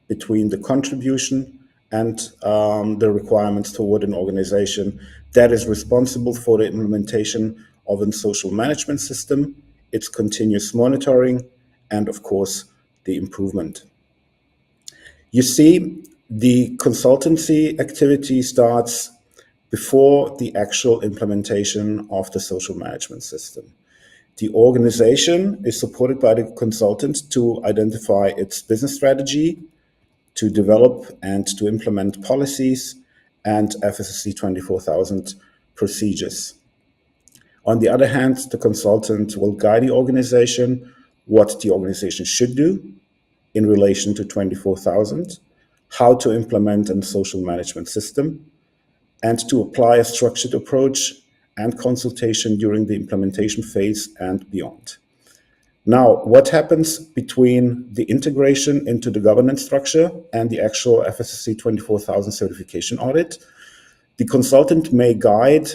between the contribution and the requirements toward an organization that is responsible for the implementation of a social management system, its continuous monitoring, and of course, the improvement. You see, the consultancy activity starts before the actual implementation of the social management system. The organization is supported by the consultant to identify its business strategy, to develop and to implement policies and FSSC 24000 procedures. On the other hand, the consultant will guide the organization what the organization should do in relation to 24000, how to implement a social management system, and to apply a structured approach and consultation during the implementation phase and beyond. Now, what happens between the integration into the governance structure and the actual FSSC 24000 certification audit? The consultant may guide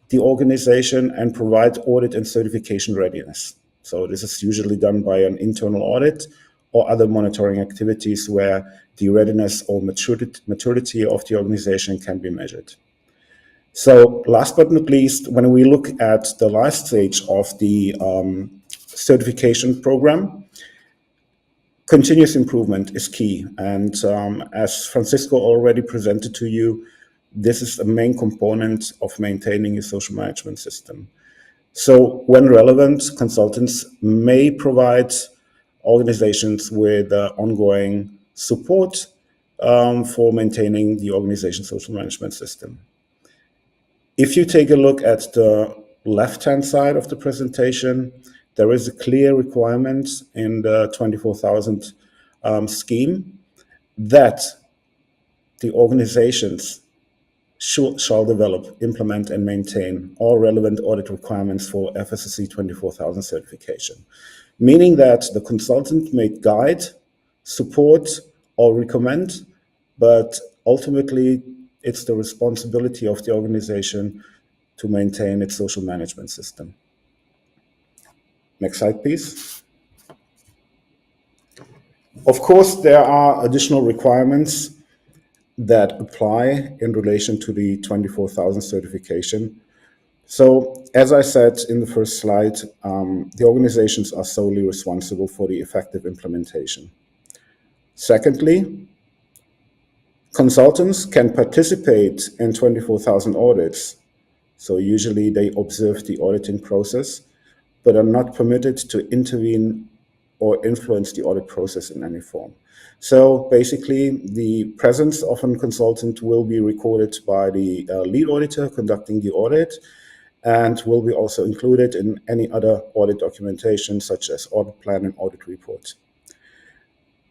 the organization and provide audit and certification readiness. So this is usually done by an internal audit or other monitoring activities where the readiness or maturity of the organization can be measured. So last but not least, when we look at the last stage of the certification program, continuous improvement is key. And as Francisco already presented to you, this is a main component of maintaining a social management system. So when relevant, consultants may provide organizations with ongoing support for maintaining the organization's social management system. If you take a look at the left-hand side of the presentation, there is a clear requirement in the 24,000 scheme that the organizations shall develop, implement, and maintain all relevant audit requirements for FSSC 24,000 certification, meaning that the consultant may guide, support, or recommend, but ultimately it's the responsibility of the organization to maintain its social management system. Next slide, please. Of course, there are additional requirements that apply in relation to the 24,000 certification. So, as I said in the first slide, the organizations are solely responsible for the effective implementation. Secondly, consultants can participate in 24,000 audits. So usually they observe the auditing process, but are not permitted to intervene or influence the audit process in any form. So basically, the presence of a consultant will be recorded by the lead auditor conducting the audit, and will be also included in any other audit documentation, such as audit plan and audit report.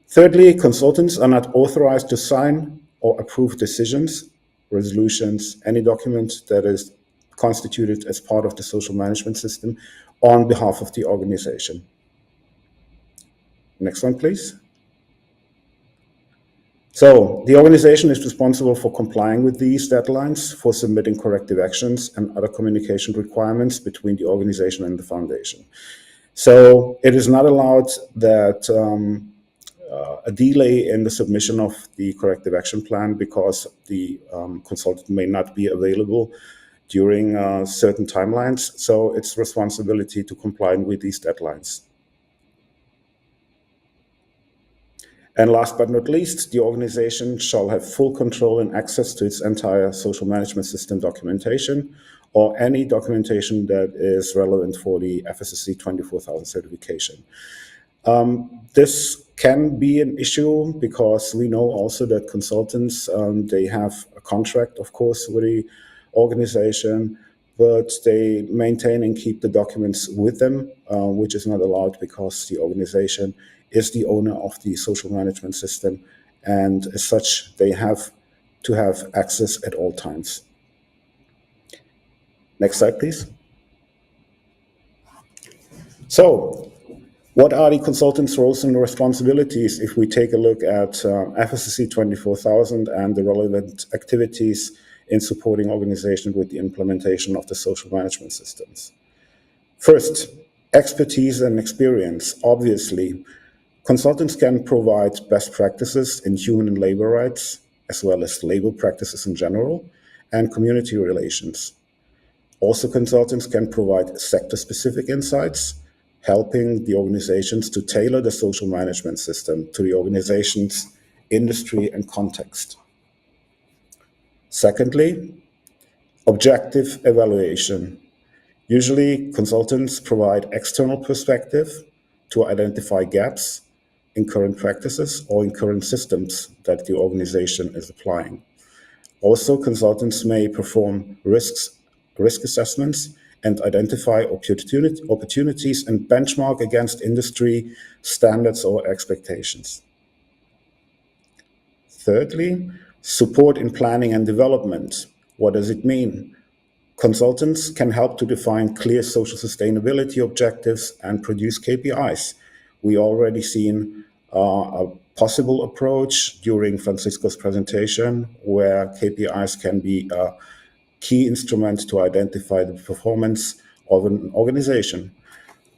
Thirdly, consultants are not authorized to sign or approve decisions, resolutions, any document that is constituted as part of the social management system on behalf of the organization. Next one, please. So the organization is responsible for complying with these deadlines, for submitting corrective actions and other communication requirements between the organization and the foundation. So it is not allowed that a delay in the submission of the corrective action plan because the consultant may not be available during certain timelines. So it's responsibility to comply with these deadlines. And last but not least, the organization shall have full control and access to its entire social management system documentation or any documentation that is relevant for the FSSC 24,000 certification. This can be an issue because we know also that consultants, they have a contract, of course, with the organization, but they maintain and keep the documents with them, which is not allowed because the organization is the owner of the social management system, and as such, they have to have access at all times. Next slide, please. So, what are the consultants' roles and responsibilities if we take a look at FSSC 24,000 and the relevant activities in supporting organizations with the implementation of the social management systems? First, expertise and experience. Obviously, consultants can provide best practices in human and labor rights, as well as labor practices in general, and community relations. Also, consultants can provide sector-specific insights, helping the organizations to tailor the social management system to the organization's industry and context. Secondly, objective evaluation. Usually, consultants provide external perspective to identify gaps in current practices or in current systems that the organization is applying. Also, consultants may perform risk assessments and identify opportunities and benchmark against industry standards or expectations. Thirdly, support in planning and development. What does it mean? Consultants can help to define clear social sustainability objectives and produce KPIs. We already seen a possible approach during Francisco's presentation where KPIs can be a key instrument to identify the performance of an organization.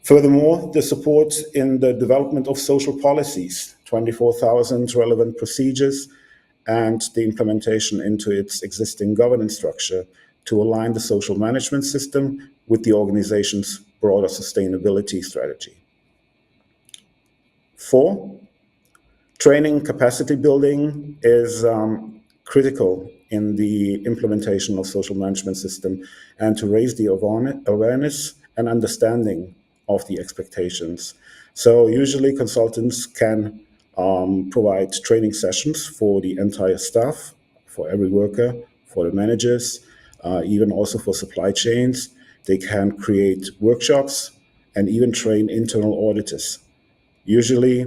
Furthermore, the support in the development of social policies, 24,000 relevant procedures, and the implementation into its existing governance structure to align the social management system with the organization's broader sustainability strategy. 4, training capacity building is critical in the implementation of social management system and to raise the awareness and understanding of the expectations. So usually consultants can provide training sessions for the entire staff, for every worker, for the managers, even also for supply chains. They can create workshops and even train internal auditors. Usually,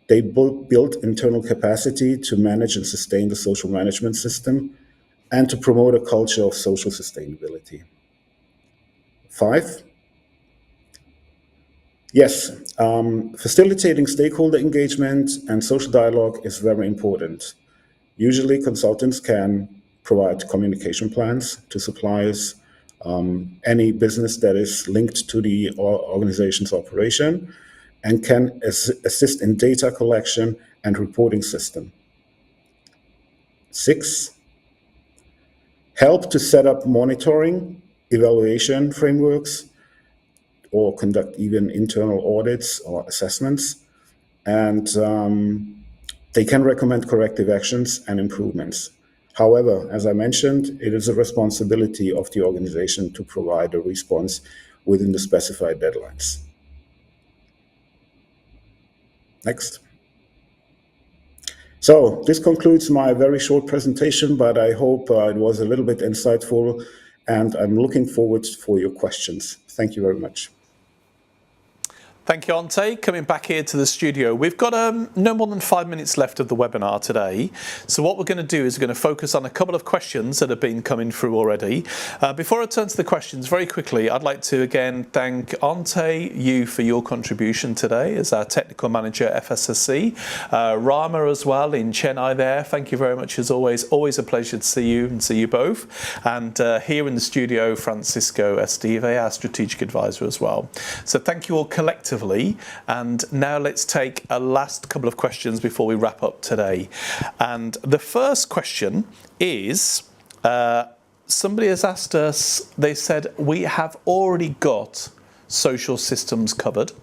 they build internal capacity to manage and sustain the social management system and to promote a culture of social sustainability. 5, yes, facilitating stakeholder engagement and social dialogue is very important. Usually, consultants can provide communication plans to suppliers, any business that is linked to the organization's operation, and can assist in data collection and reporting system. 6, help to set up monitoring, evaluation frameworks, or conduct even internal audits or assessments. And they can recommend corrective actions and improvements. However, as I mentioned, it is a responsibility of the organization to provide a response within the specified deadlines. Next. So this concludes my very short presentation, but I hope it was a little bit insightful, and I'm looking forward for your questions. Thank you very much. Thank you, Ante. Coming back here to the studio. We've got no more than 5 minutes left of the webinar today. So what we're going to do is we're going to focus on a couple of questions that have been coming through already. Before I turn to the questions, very quickly, I'd like to again thank Ante, you for your contribution today as our technical manager at FSSC. Rama as well in Chennai there. Thank you very much as always. Always a pleasure to see you and see you both. And here in the studio, Francisco Esteve, our strategic advisor as well. So thank you all collectively. And now let's take a last couple of questions before we wrap up today. And the first question is, somebody has asked us, they said, we have already got social systems covered.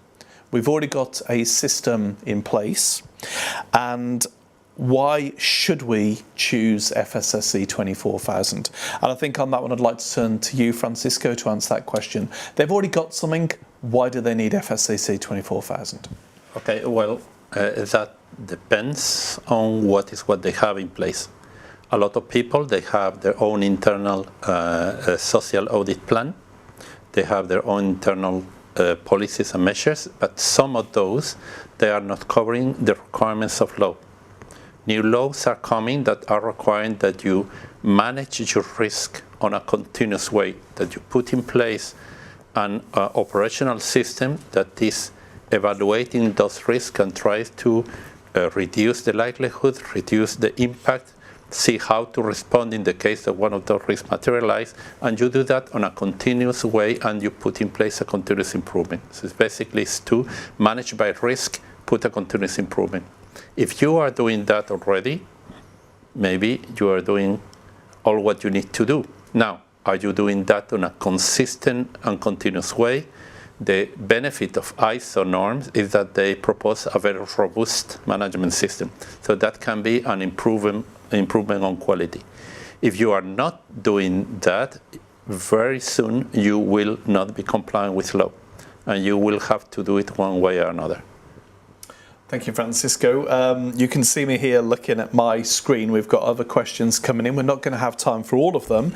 We've already got a system in place. And why should we choose FSSC 24000? And I think on that one, I'd like to turn to you, Francisco, to answer that question. They've already got something. Why do they need FSSC 24000? Okay, well, that depends on what they have in place. A lot of people, they have their own internal social audit plan. They have their own internal policies and measures, but some of those, they are not covering the requirements of law. New laws are coming that are requiring that you manage your risk on a continuous way, that you put in place an operational system that is evaluating those risks and tries to reduce the likelihood, reduce the impact, see how to respond in the case that one of those risks materialize, and you do that on a continuous way, and you put in place a continuous improvement. So it's basically to manage by risk, put a continuous improvement. If you are doing that already, maybe you are doing all what you need to do. Now, are you doing that on a consistent and continuous way? The benefit of ISO norms is that they propose a very robust management system. So that can be an improvement on quality. If you are not doing that, very soon you will not be complying with law, and you will have to do it one way or another. Thank you, Francisco. You can see me here looking at my screen. We've got other questions coming in. We're not going to have time for all of them.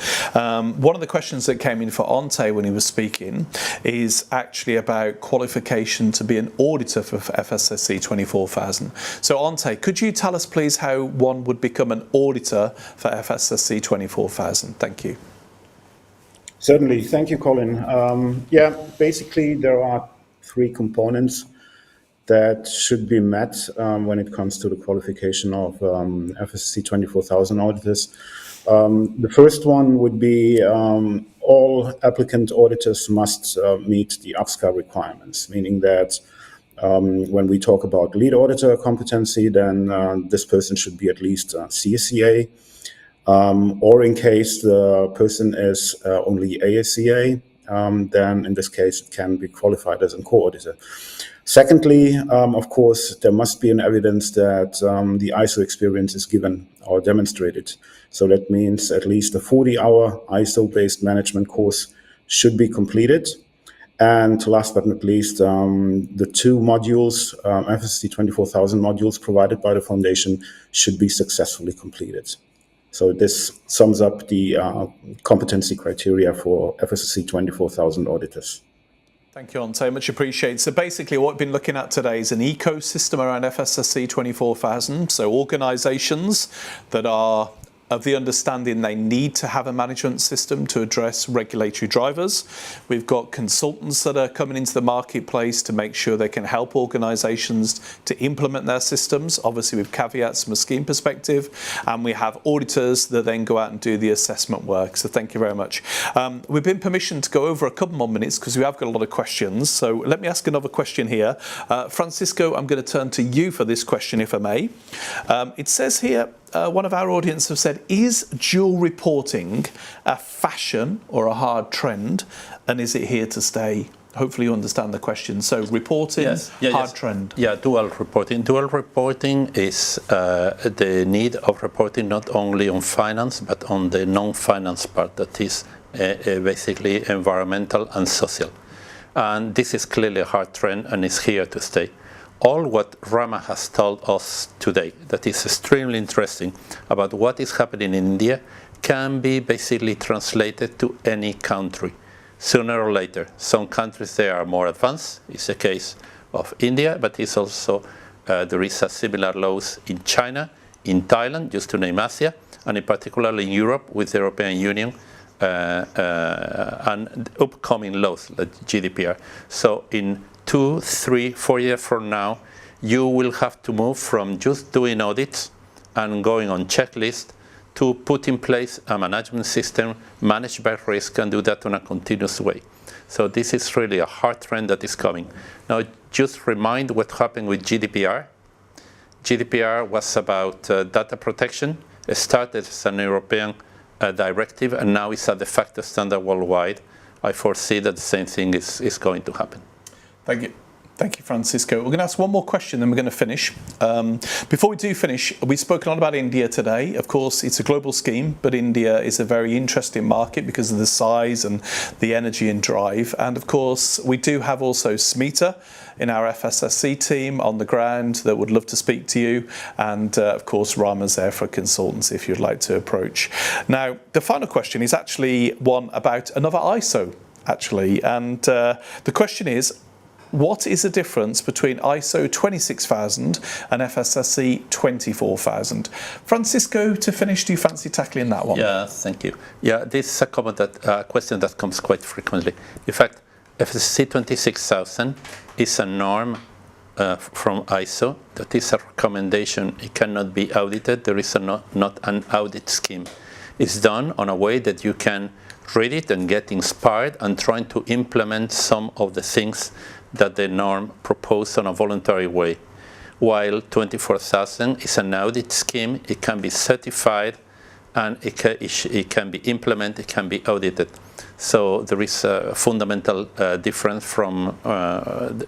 One of the questions that came in for Ante when he was speaking is actually about qualification to be an auditor for FSSC 24000. So Ante, could you tell us please how one would become an auditor for FSSC 24000? Thank you. Certainly. Thank you, Colin. Basically there are 3 components that should be met when it comes to the qualification of FSSC 24000 auditors. The first one would be all applicant auditors must meet the AFSCA requirements, meaning that when we talk about lead auditor competency, then this person should be at least CSCA, or in case the person is only ASCA, then in this case it can be qualified as a co-auditor. Secondly, of course, there must be an evidence that the ISO experience is given or demonstrated. So that means at least a 40-hour ISO-based management course should be completed. And last but not least, the 2 modules, FSSC 24000 modules provided by the foundation should be successfully completed. So this sums up the competency criteria for FSSC 24000 auditors. Thank you, Ante. Much appreciated. So basically what we've been looking at today is an ecosystem around FSSC 24000. So organisations that are of the understanding they need to have a management system to address regulatory drivers. We've got consultants that are coming into the marketplace to make sure they can help organisations to implement their systems, obviously with caveats from a scheme perspective. And we have auditors that then go out and do the assessment work. So thank you very much. We've been permissioned to go over a couple more minutes because we have got a lot of questions. So let me ask another question here. Francisco, I'm going to turn to you for this question, if I may. It says here, one of our audience have said, is dual reporting a fashion or a hard trend, and is it here to stay? Hopefully you understand the question. So reporting, hard trend. Yeah, dual reporting. Dual reporting is the need of reporting not only on finance, but on the non-finance part, that is basically environmental and social. And this is clearly a hard trend and is here to stay. All what Rama has told us today, that is extremely interesting about what is happening in India, can be basically translated to any country sooner or later. Some countries they are more advanced. It's the case of India, but it's also there is a similar laws in China, in Thailand, just to name Asia, and in particular in Europe with the European Union and upcoming laws like GDPR. So in 2, 3, 4 years from now, you will have to move from just doing audits and going on checklist to put in place a management system managed by risk and do that on a continuous way. So this is really a hard trend that is coming. Now, just remind what happened with GDPR. GDPR was about data protection. It started as an European directive, and now it's a de facto standard worldwide. I foresee that the same thing is going to happen. Thank you. Thank you, Francisco. We're going to ask one more question, then we're going to finish. Before we do finish, we've spoken a lot about India today. Of course, it's a global scheme, but India is a very interesting market because of the size and the energy and drive. And of course, we do have also Smita in our FSSC team on the ground that would love to speak to you. And of course, Rama's there for consultants if you'd like to approach. Now, the final question is actually one about another ISO, actually. And the question is, what is the difference between ISO 26000 and FSSC 24000? Francisco, to finish, do you fancy tackling that one? Yeah, thank you. Yeah, this is a question that comes quite frequently. In fact, FSSC 26000 is a norm from ISO. That is a recommendation. It cannot be audited. There is not an audit scheme. It's done on a way that you can read it and get inspired and trying to implement some of the things that the norm proposed on a voluntary way. While 24000 is an audit scheme, it can be certified and it can be implemented, it can be audited. So there is a fundamental difference from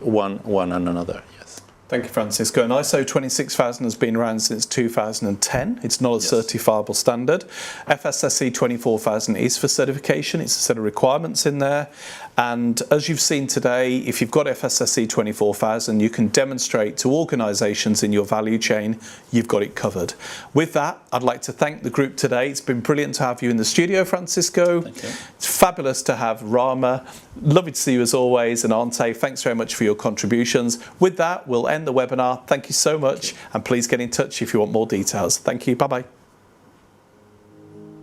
one and another. Yes. Thank you, Francisco. And ISO 26000 has been around since 2010. It's not a certifiable standard. FSSC 24000 is for certification. It's a set of requirements in there. And as you've seen today, if you've got FSSC 24000, you can demonstrate to organisations in your value chain you've got it covered. With that, I'd like to thank the group today. It's been brilliant to have you in the studio, Francisco. Thank you. It's fabulous to have Rama. Lovely to see you as always. And Ante, thanks very much for your contributions. With that, we'll end the webinar. Thank you so much. And please get in touch if you want more details. Thank you. Bye-bye.